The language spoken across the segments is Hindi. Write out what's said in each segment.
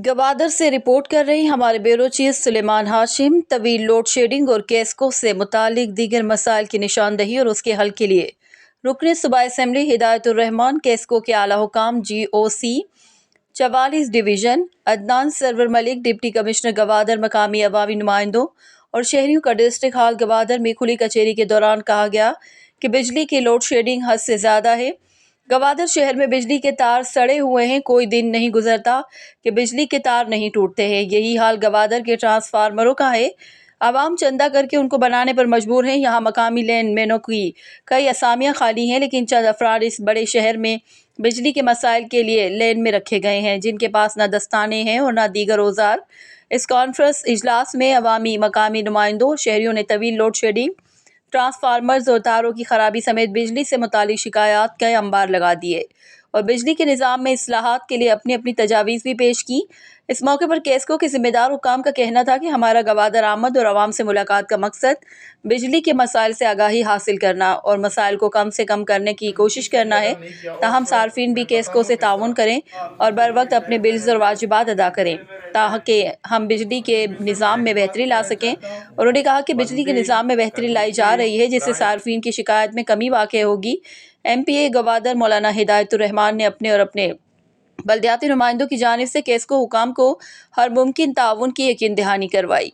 गवादर से रिपोर्ट कर रही हमारे ब्यूरो चीफ सुलेमान हाशिम। तवील लोड शेडिंग और केस्को से मुतालिक दीगर मसाइल की निशानदही और उसके हल के लिए रुकने सूबाई असम्बली हिदायतुर रहमान, केस्को के आला हुकाम GOC 44 division, Adnan Sarwar Malik, deputy commissioner Gwadar, मकामी अवामी नुमाइंदों और शहरियों का डिस्ट्रिक्ट हाल गवादर में खुली कचेरी के दौरान कहा गया कि बिजली की लोड शेडिंग हद से ज़्यादा है। गवादर शहर में बिजली के तार सड़े हुए हैं, कोई दिन नहीं गुजरता कि बिजली के तार नहीं टूटते हैं। यही हाल गवादर के ट्रांसफार्मरों का है। आवाम चंदा करके उनको बनाने पर मजबूर हैं। यहाँ मकामी लैंडमैनों की कई असामियाँ खाली हैं, लेकिन चंद अफराद इस बड़े शहर में बिजली के मसाइल के लिए लैंड में रखे गए हैं, जिनके पास न दस्ताने हैं और न दीगर औजार। इस कॉन्फ्रेंस इजलास में अवामी, मकामी नुमाइंदों और शहरियों ने तवील लोड शेडिंग, ट्रांसफार्मर्स और तारों की खराबी समेत बिजली से मुतालिक शिकायत के अंबार लगा दिए और बिजली के निज़ाम में इस्लाहात के लिए अपनी अपनी तजावीज़ भी पेश की। इस मौके पर केस्को के जिम्मेदार हुकाम का कहना था कि हमारा गवादर आमद और आवाम से मुलाकात का मकसद बिजली के मसाइल से आगाही हासिल करना और मसाइल को कम से कम करने की कोशिश करना है, ताहम सार्फिन भी केस्को से ताउन करें और बर वक्त अपने बिल्स और वाजिबात अदा करें ताकि हम बिजली के निज़ाम में बेहतरी ला सकें। और उन्होंने कहा कि बिजली के निज़ाम में बेहतरी लाई जा रही है, जिससे सार्फिन की शिकायत में कमी वाक़ई होगी। MPA गवादर मौलाना हिदायतुर रहमान ने अपने और अपने बल्दियाती नुमाइंदों की जानिब से केस्को हुकाम को हर मुमकिन ताउन की यकीन दहानी करवाई।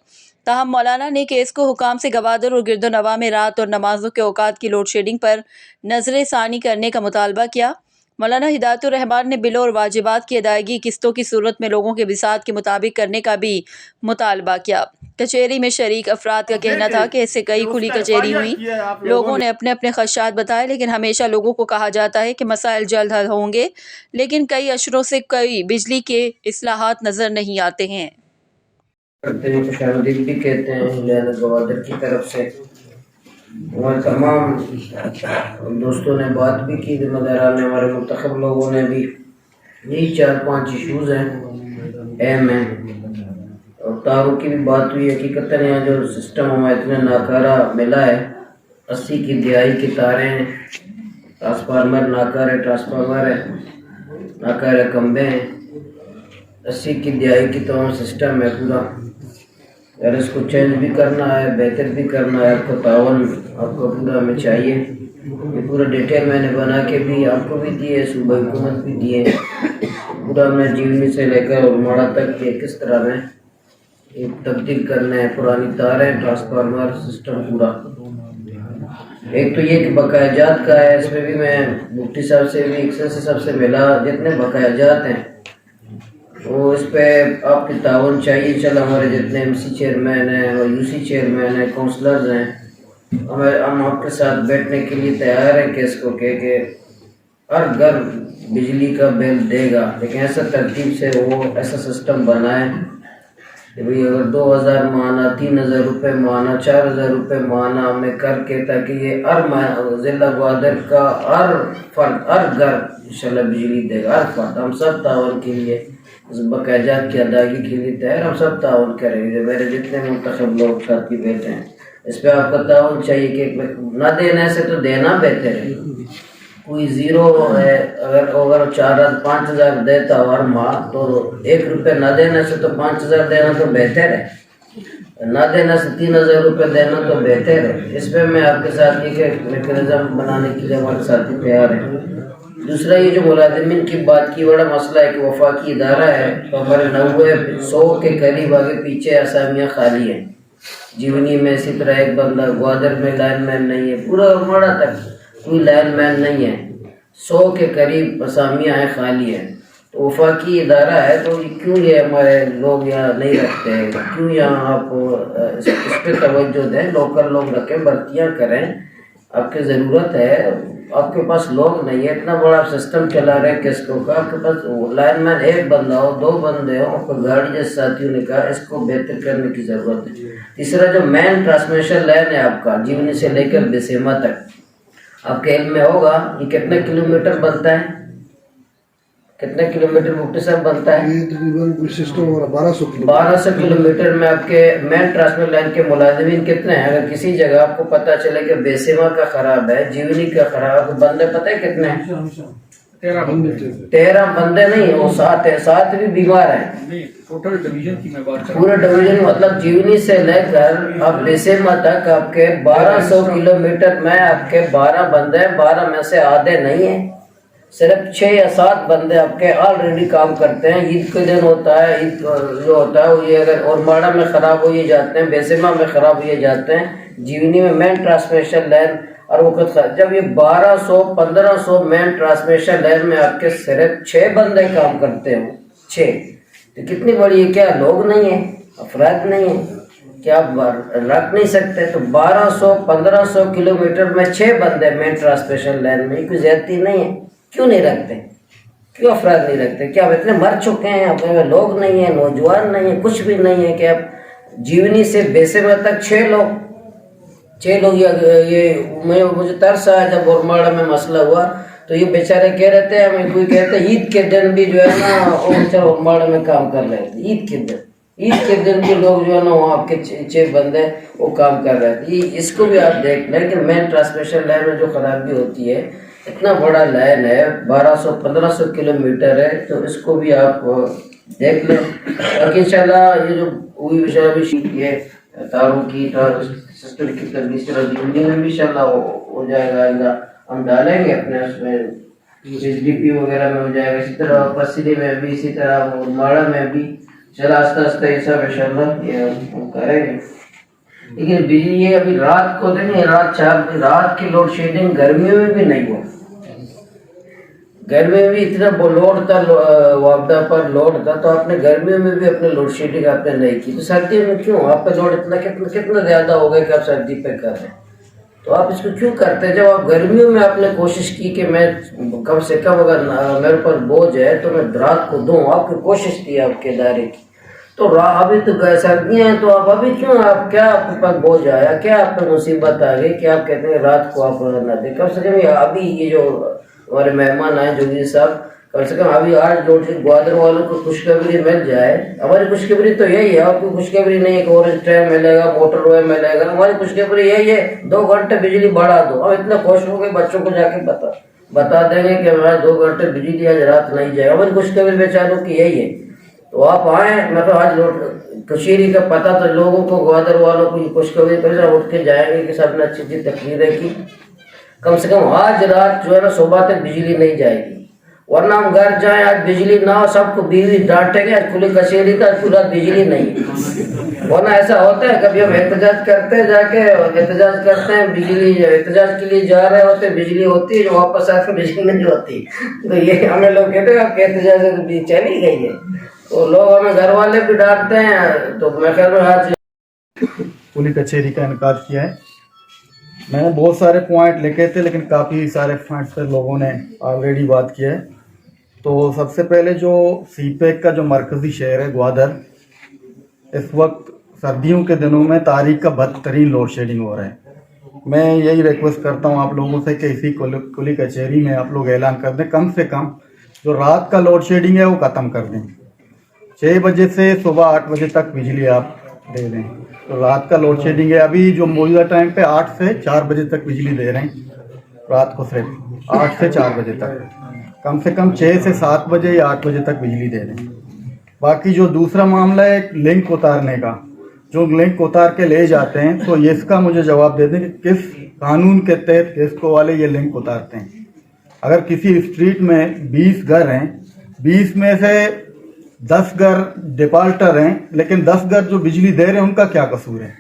ताहम मौलाना ने केस्को हुकाम से गवादर और गिरदोनवा में रात और नमाजों के औकात की लोड शेडिंग पर नजर सानी करने का मुतालबा किया। मौलाना हिदायतुर रहमान ने बिलों और वाजिबात की अदायगी किस्तों की सूरत में लोगों के बिसात के मुताबिक करने का भी मुतालबा किया। कचेरी में शरीक अफराद का कहना था कि इससे कई खुली कचेरी हुई, लोगों ने अपने अपने खदशात बताए, लेकिन हमेशा लोगों को कहा जाता है कि मसाइल जल्द हल होंगे, लेकिन कई अशरों से कई बिजली के इस्लाहात नजर नहीं आते हैं। भी कहते हैं गवादर की तरफ से और तमाम दोस्तों ने बात भी की, जिम्मेदारान ने, हमारे मुंतखब लोगों ने भी। यही 4-5 इशूज़ हैं, अहम हैं। और तारों की भी बात हुई। हकीकतन यहाँ जो सिस्टम हमें इतना नाकारा मिला है, 80 की दिहाई की तारें हैं, ट्रांसफार्मर नाकारे ट्रांसफार्मर है, नाकारे खंबे हैं, 80 की दिहाई की तमाम सिस्टम है पूरा। अगर इसको चेंज भी करना है, बेहतर भी करना है, आपको तावन आपको पूरा हमें चाहिए। ये पूरा डिटेल मैंने बना के भी आपको भी दिए, सूबा हुकूमत भी दिए, पूरा हमने जीवनी से लेकर और माड़ा तक के किस तरह में ये तब्दील करना है। पुरानी तारें, ट्रांसफार्मर सिस्टम पूरा। एक तो ये कि बकायाजात का है, इसमें भी मैं मुफ्ती साहब से भी एक्सेस सबसे मिला, जितने बकायाजात हैं वो इस पर आपकी ताउन चाहिए। चल हमारे जितने MC चेयरमैन हैं और UC चेयरमैन हैं, काउंसलर्स हैं, हम आपके साथ बैठने के लिए तैयार हैं कि इसको कह के हर घर बिजली का बिल देगा, लेकिन ऐसा तरतीब से वो ऐसा सिस्टम बनाए कि भाई अगर 2000 माना, 3000 रुपये माना, 4000 रुपये माना हमें करके, ताकि ये हर जिला ग्वादर का हर फर्द हर घर इंशाल्लाह बिजली देगा, हर फर्द। हम सब ताउन के लिए, उस बकायाजात की अदायगी के लिए तैयार, हम सब ताउन करेंगे। मेरे जितने मुंतखब लोग साथी बैठे हैं, इस पर आपका ताउन चाहिए कि न देने से तो देना बेहतर है। कोई ज़ीरो है, अगर 4-5 देता हर माह, तो 1 रुपये न देने से तो 5000 देना तो बेहतर है, न देने से 3000 रुपये देना तो बेहतर है। इस पर मैं आपके साथ ये मेकनिज़म बनाने के लिए हमारे साथी तैयार है। दूसरा, ये जो मुलाजिमीन की बात की, बड़ा मसला है कि वफाकी इदारा है, तो हमारे 90-100 के करीब आगे पीछे असामियाँ खाली हैं। जीवनी में इसी तरह एक बंदा, ग्वादर में लाइनमैन नहीं है, पूरा उमड़ा तक कोई लाइनमैन नहीं है, 100 के करीब असामियाँ हैं, खाली हैं। तो वफाकी इदारा है, तो क्यों ये हमारे लोग यहाँ नहीं रखते हैं? क्यों यहाँ आप इस पर तवज्जो दें, लोकल लोग रखें, भर्तियाँ करें। आपकी ज़रूरत है, आपके पास लोग नहीं है, इतना बड़ा सिस्टम चला रहे हैं किसको का, आपके पास लाइनमैन एक बंदा हो, 2 बंदे हो, आपको गाड़ी जैसे साथियों ने कहा, इसको बेहतर करने की ज़रूरत है। तीसरा, जो मेन ट्रांसमिशन लाइन है आपका जीवनी से लेकर बेसेमा तक, आपके इल्म में होगा ये कितने किलोमीटर बनता है, कितने किलोमीटर मुफ्ती साहब बनता है? 1200 किलोमीटर में आपके मेन ट्रांसमिशन लाइन के मुलाजिमीन कितने हैं? अगर किसी जगह आपको पता चले कि बेसेमा का खराब है, जीवनी का खराब, तो बंदे पता है कितने हैं? 13 बंदे नहीं, वो 7 है, 7 भी बीमार है। टोटल डिवीजन की मैं बात कर पूरे डिवीजन मतलब जीवनी से लेकर अब बेसेमा तक आपके 1200 किलोमीटर में आपके 12 बंदे हैं, 12 में से आधे नहीं है, सिर्फ 6 या 7 बंदे आपके ऑलरेडी काम करते हैं। ईद के दिन होता है, ईद जो होता है वो ये अगर और माड़ा में ख़राब हो ये जाते हैं, बेसेमा में ख़राब हो ये जाते हैं, जीवनी में मेन ट्रांसमिशन लाइन और वो जब ये 1200-1500 मेन ट्रांसमिशन लाइन में आपके सिर्फ 6 बंदे काम करते हो, 6, तो कितनी बड़ी है? क्या लोग नहीं है, अफराद नहीं है, क्या आप रख नहीं सकते? तो 1200-1500 किलोमीटर में 6 बंदे मेन ट्रांसमिशन लाइन में, कोई ज्यादती नहीं है। क्यों नहीं रखते? क्यों अफराद नहीं रखते? क्या आप इतने मर चुके हैं, अपने लोग नहीं है, नौजवान नहीं है, कुछ भी नहीं है कि आप जीवनी से बेसेमा तक 6 लोग ये मुझे तरस आया जब बोरमाड़ा में मसला हुआ तो ये बेचारे कह रहे थे, हमें कोई कहते ईद के दिन भी जो है ना वो बेचारे बोरमाड़ा में काम कर रहे थे। ईद के दिन भी लोग जो है ना वहाँ आपके 6 बंदे वो काम कर रहे थे। इसको भी आप देख लें कि मेन ट्रांसमिशन लाइन में जो खराबी होती है, इतना बड़ा लाइन है, 1200-1500 किलोमीटर है, तो इसको भी आप देख लें। बाकी इंशाल्लाह ये जो हुई भी ये तारों की सिस्टम की सर्विस में भी इंशाल्लाह हो जाएगा। हम डालेंगे अपने उसमें एचडीपी वगैरह में हो जाएगा, इसी तरह पसीने में भी, इसी तरह माड़ा में भी चला आस्ता ये सब इंशाल्लाह ये हम करेंगे। लेकिन बिजली ये अभी रात को देंगे, रात की लोड शेडिंग गर्मियों में भी नहीं हुआ। गर्मी में भी इतना लोड था, वापदा पर लोड था, तो आपने गर्मियों में भी अपने लोड शेडिंग आपने नहीं की, तो सर्दियों में क्यों आप पे लोड कितना ज्यादा हो गया कि आप सर्दी पे कर रहे हैं? तो आप इसको क्यों करते हैं? जब आप गर्मियों में आपने कोशिश की कि मैं कम से कम अगर मेरे पर बोझ है तो मैं रात को दूं, आपकी कोशिश थी आपके दायरे की, तो अभी तो सर्दियाँ हैं, तो आप अभी क्यों, आप क्या आपके पास बोझ आया, क्या आप पे मुसीबत आ गई कि आप कहते हैं रात को आप न दें? कम से कम अभी ये जो हमारे मेहमान आए जोगी साहब, कम से कम अभी आज लोड ग्वादर वालों को खुशखबरी मिल जाए। हमारी खुशखबरी तो यही है, आपको खुशखबरी नहीं है कि ऑरेंज ट्रेन मिलेगा, मोटरवे मिलेगा, हमारी खुशखबरी यही है 2 घंटे बिजली बढ़ा दो। हम इतना खुश हो गए, बच्चों को जाके बता देंगे कि हमारे 2 घंटे बिजली आज रात नहीं जाएगा। हमारी खुशखबरी बेचारों की यही है। तो आप आए, मतलब आज कशीरी का पता तो लोगों को, ग्वादर वालों को खुशखबरी पर उठ के जाएंगे कि सबने अच्छी अच्छी तकरीरें की। कम से कम आज रात जो है ना सुबह तक बिजली नहीं जाएगी, वरना हम घर जाए आज बिजली ना हो, सबको बीवी डांटेंगे, आज खुली कचहरी का पूरा बिजली नहीं। वरना ऐसा होता है, कभी हम एहतजाज करते हैं, जाके एहतजाज करते हैं, बिजली एहतजाज के लिए जा रहे होते, बिजली होती है, जो वापस आकर बिजली नहीं होती। तो ये हमें लोग कहते हैं आपके एहतजाज से तो चली गई है, तो लोग हमें घर वाले भी डांटते हैं। तो मैं ख्याल में आज खुली कचहरी का इनकार किया है। मैंने बहुत सारे पॉइंट लिखे थे, लेकिन काफ़ी सारे पॉइंट्स पर लोगों ने ऑलरेडी बात किया है। तो सबसे पहले जो सीपेक का जो मरकज़ी शहर है ग्वादर, इस वक्त सर्दियों के दिनों में तारीख का बदतरीन लोड शेडिंग हो रहा है। मैं यही रिक्वेस्ट करता हूँ आप लोगों से कि इसी कुली कचहरी में आप लोग ऐलान कर दें, कम से कम जो रात का लोड शेडिंग है वो ख़त्म कर दें। 6 बजे से सुबह 8 बजे तक बिजली आप दे दें। तो रात का लोड शेडिंग है, अभी जो मौजूदा टाइम पे 8 से 4 बजे तक बिजली दे रहे हैं, रात को सिर्फ 8 से 4 बजे तक, कम से कम 6 से 7 बजे या 8 बजे तक बिजली दे रहे हैं। बाकी जो दूसरा मामला है लिंक उतारने का, जो लिंक उतार के ले जाते हैं, तो ये इसका मुझे जवाब दे दें कि किस कानून के तहत किसको वाले ये लिंक उतारते हैं। अगर किसी स्ट्रीट में 20 घर हैं, 20 में से 10 घर डिफाल्टर हैं, लेकिन 10 घर जो बिजली दे रहे हैं उनका क्या कसूर है?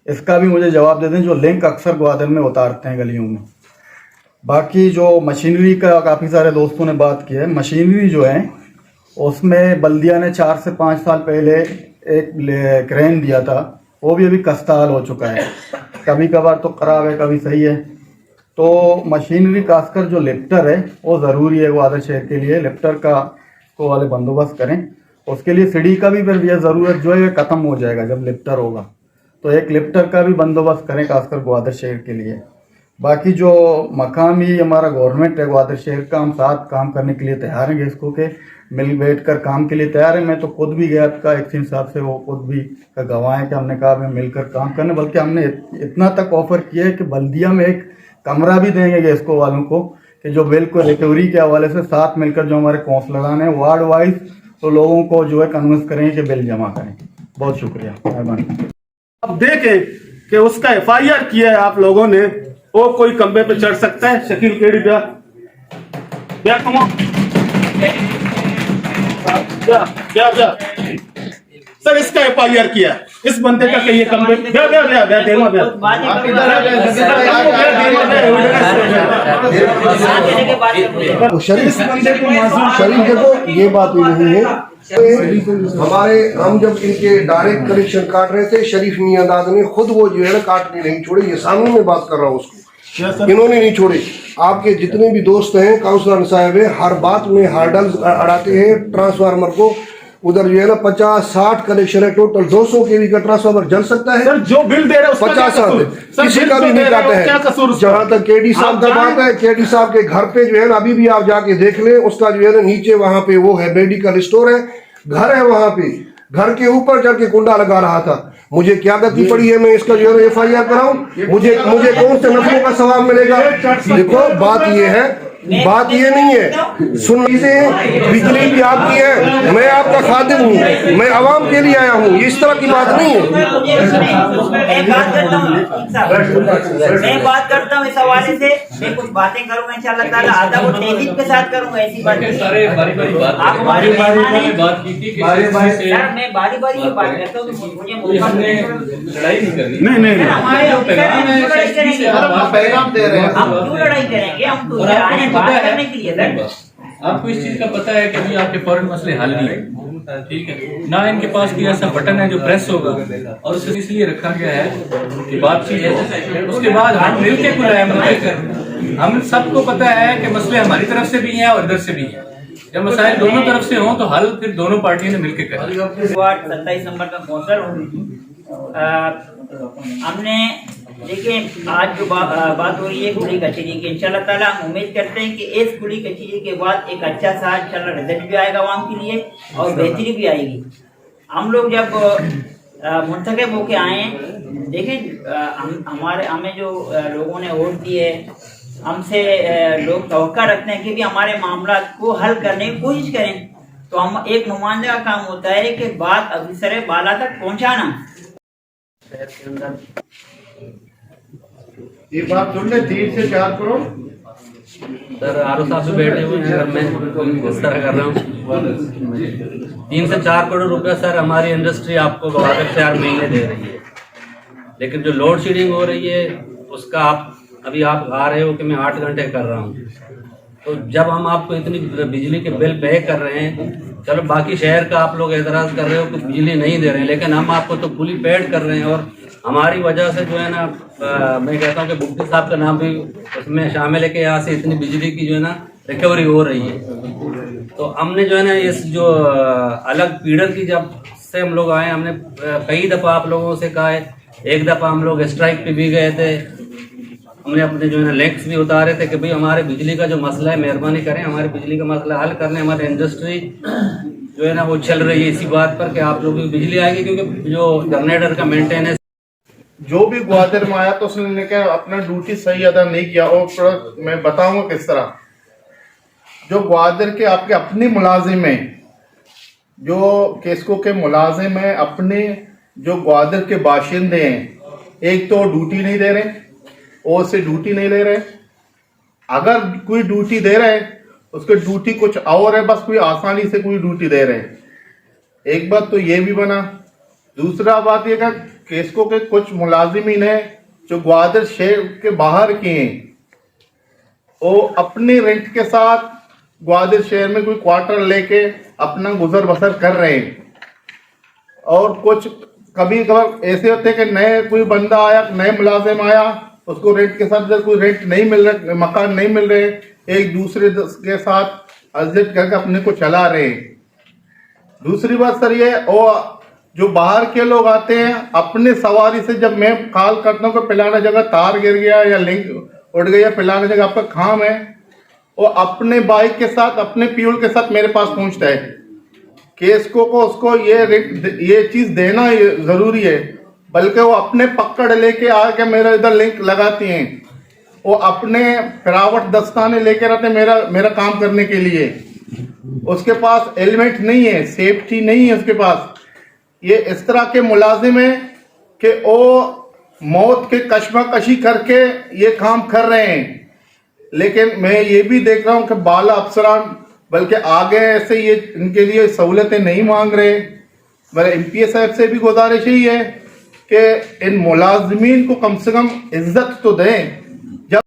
इसका भी मुझे जवाब दे दें, जो लिंक अक्सर ग्वादर में उतारते हैं गलियों में। बाकी जो मशीनरी का काफ़ी सारे दोस्तों ने बात की है, मशीनरी जो है उसमें बल्दिया ने 4 से 5 साल पहले एक क्रेन दिया था, वो भी अभी कस्ताल हो चुका है, कभी कभार तो ख़राब है, कभी सही है। तो मशीनरी खासकर जो लिफ्टर है वो ज़रूरी है ग्वादर शहर के लिए, लिफ्टर का को वाले बंदोबस्त करें। उसके लिए सीढ़ी का भी फिर यह ज़रूरत जो है ख़त्म हो जाएगा जब लिफ्टर होगा, तो एक लिफ्टर का भी बंदोबस्त करें खासकर ग्वादर शहर के लिए। बाकी जो मकामी हमारा गवर्नमेंट है ग्वादर शहर का, हम साथ काम करने के लिए तैयार हैं, इसको के मिल बैठ कर काम के लिए तैयार है। मैं तो खुद भी गया था एक्शन साहब से, वो खुद भी गवाह है कि हमने कहा हमें मिलकर काम करने, बल्कि हमने इतना तक ऑफर किया है कि बल्दिया में एक कमरा भी देंगे गैसको वालों को कि जो बिल को रिकवरी के हवाले से साथ मिलकर जो हमारे कौंसलरान हैं वार्ड वाइज तो लोगों को जो है कन्विंस करें कि बिल जमा करें। बहुत शुक्रिया, मेहरबानी। अब देखें कि उसका FIR किया है आप लोगों ने, वो कोई खंबे पे चढ़ सकता है? शकील केड़ी क्या कमो क्या सर, इसका FIR किया इस बंदे का कहिए खंबे शरीफ देखो, ये बात भी नहीं है। हम जब इनके डायरेक्ट कनेक्शन काट रहे थे, शरीफ मियांदाद ने खुद वो जो है ना काटने नहीं छोड़े। ये सामने में बात कर रहा हूँ उसको, इन्होंने नहीं छोड़े। आपके जितने भी दोस्त हैं काउंसलर साहब है, हर बात में हार्डल्स अड़ाते हैं ट्रांसफार्मर को। उधर जो है ना 50-60 कनेक्शन है, टोटल 200 KV का ट्रांसफार्मर जल सकता है। सर, जो बिल दे रहे हैं 50 किसी का भी नहीं काटा है। जहां तक KD साहब का बात है, KD साहब के घर पे जो है ना अभी भी आप जाके देख लें, उसका जो है ना नीचे वहां पे वो है मेडिकल स्टोर है, घर है वहां पे। घर के ऊपर चढ़ के कुंडा लगा रहा था। मुझे क्या गलती पड़ी है मैं इसका जो है FIR कराऊं? मुझे कौन से नफलों का सवाब मिलेगा? देखो, बात ये नहीं है। सुन लीजिए, बिजली भी आपकी है, मैं आपका खादिम हूँ, मैं आवाम के लिए आया हूँ। ये इस तरह की बात नहीं है। मैं बात करता हूँ इस हवाले से, मैं कुछ बातें करूंगा इंशाअल्लाह ताला, आधा वो तहजीब के साथ करूंगा। ऐसी बात आप हमारे मेहमान हैं, सर मैं बारी बारी की बात करता हूँ, तो मुझे लड़ाई नहीं करनी। नहीं हम क्यों लड़ाई करेंगे? हम तो बात करने के लिए सर। आपको इस चीज का पता है कि अभी आपके फौरन मसले हल नहीं है, ठीक है ना? इनके पास कोई ऐसा बटन है जो प्रेस होगा, और उसे इसलिए रखा गया है कि बातचीत है। उसके बाद हम मिलकर कोई राय करें। हम सबको पता है कि मसले हमारी तरफ से भी हैं और इधर से भी हैं। जब मसाइल दोनों तरफ से हों तो हल फिर दोनों पार्टियों ने मिलकर करें। 27 नंबर का कौंसल हमने देखिए, आज जो बात हो रही है खुली कचहरी की, इंशाल्लाह ताला हम उम्मीद करते हैं कि इस खुली कचहरी के बाद एक अच्छा सा इंशाल्लाह रिजल्ट भी आएगा आवाम के लिए और बेहतरी भी आएगी। हम लोग जब मुंतखब होके आए हैं, देखिए हमें जो लोगों ने वोट दिए, हमसे लोग तवक्का रखते हैं कि भी हमारे मामला को हल करने की कोशिश करें। तो हम एक नुमाइंदे का काम होता है कि बात अफसर बाला तक पहुँचाना। शहर के अंदर ये बात सुन ले, 3 से 4 करोड़ सर आरओ साहब भी बैठे हुए हैं, मैं इस तरह कर रहा हूँ। 3 से 4 करोड़ रुपए सर हमारी इंडस्ट्री आपको गवादर से हर महीने दे रही है, लेकिन जो लोड शेडिंग हो रही है उसका अभी आप आ रहे हो कि मैं 8 घंटे कर रहा हूँ। तो जब हम आपको इतनी बिजली के बिल पे कर रहे हैं, चलो बाकी शहर का आप लोग एतराज़ कर रहे हो कि बिजली नहीं दे रहे हैं, लेकिन हम आपको तो फुली पेड कर रहे हैं। और हमारी वजह से जो है ना, मैं कहता हूँ कि बुग्टी साहब का नाम भी उसमें शामिल है कि यहाँ से इतनी बिजली की जो है ना रिकवरी हो रही है। तो हमने जो है ना इस जो अलग फीडर की जब से हम लोग आए, हमने कई दफ़ा आप लोगों से कहा है। एक दफ़ा हम लोग स्ट्राइक पे भी गए थे, हमने अपने जो है ना लिंक्स भी उतारे थे कि भाई हमारे बिजली का जो मसला है मेहरबानी करें, हमारे बिजली का मसला हल करने। हमारी इंडस्ट्री जो है ना वो चल रही है इसी बात पर कि आप लोगों की बिजली आएगी, क्योंकि जो जनरेटर का मेंटेनेंस जो भी ग्वादर में आया तो उसने क्या अपना ड्यूटी सही अदा नहीं किया। और मैं बताऊंगा किस तरह। जो ग्वादर के आपके अपनी मुलाजिम हैं, जो केस्को के मुलाजिम हैं, अपने जो ग्वादर के बाशिंदे हैं, एक तो ड्यूटी नहीं दे रहे और से ड्यूटी नहीं ले रहे। अगर कोई ड्यूटी दे रहे उसके ड्यूटी कुछ और है, बस कोई आसानी से कोई ड्यूटी दे रहे हैं। एक बात तो ये भी बना। दूसरा बात ये कि केस्को के कुछ मुलाजिमीन हैं जो ग्वादर शहर के बाहर के हैं, वो अपने रेंट के साथ ग्वादर शहर में कोई क्वार्टर लेके अपना गुजर बसर कर रहे हैं। और कुछ कभी कभार ऐसे होते हैं कि नए कोई बंदा आया, नए मुलाजिम आया, उसको रेंट के साथ कोई रेंट नहीं मिल रहा, मकान नहीं मिल रहे, एक दूसरे के साथ अजियत करके अपने को चला रहे हैं। दूसरी बात सर ये, और जो बाहर के लोग आते हैं अपने सवारी से, जब मैं कॉल करता हूँ कि पिलाना जगह तार गिर गया या लिंक उड़ गया, पिलाना जगह आपका खाम है, वो अपने बाइक के साथ अपने फ्यूल के साथ मेरे पास पहुंचता है। केस्को को उसको ये चीज देना जरूरी है, बल्कि वो अपने पकड़ लेके आके मेरा इधर लिंक लगाती हैं। वो अपने फिरावट दस्ताने लेकर आते मेरा काम करने के लिए। उसके पास हेलमेट नहीं है, सेफ्टी नहीं है उसके पास। ये इस तरह के मुलाजिम हैं कि वो मौत के कश्मकशी करके ये काम कर रहे हैं। लेकिन मैं ये भी देख रहा हूं कि बाला अफसरान बल्कि आगे ऐसे ये इनके लिए सहूलतें नहीं मांग रहे। मेरे एमपीए साहब से भी गुजारिश ही है कि इन मुलाजमीन को कम से कम इज्जत तो दें। जब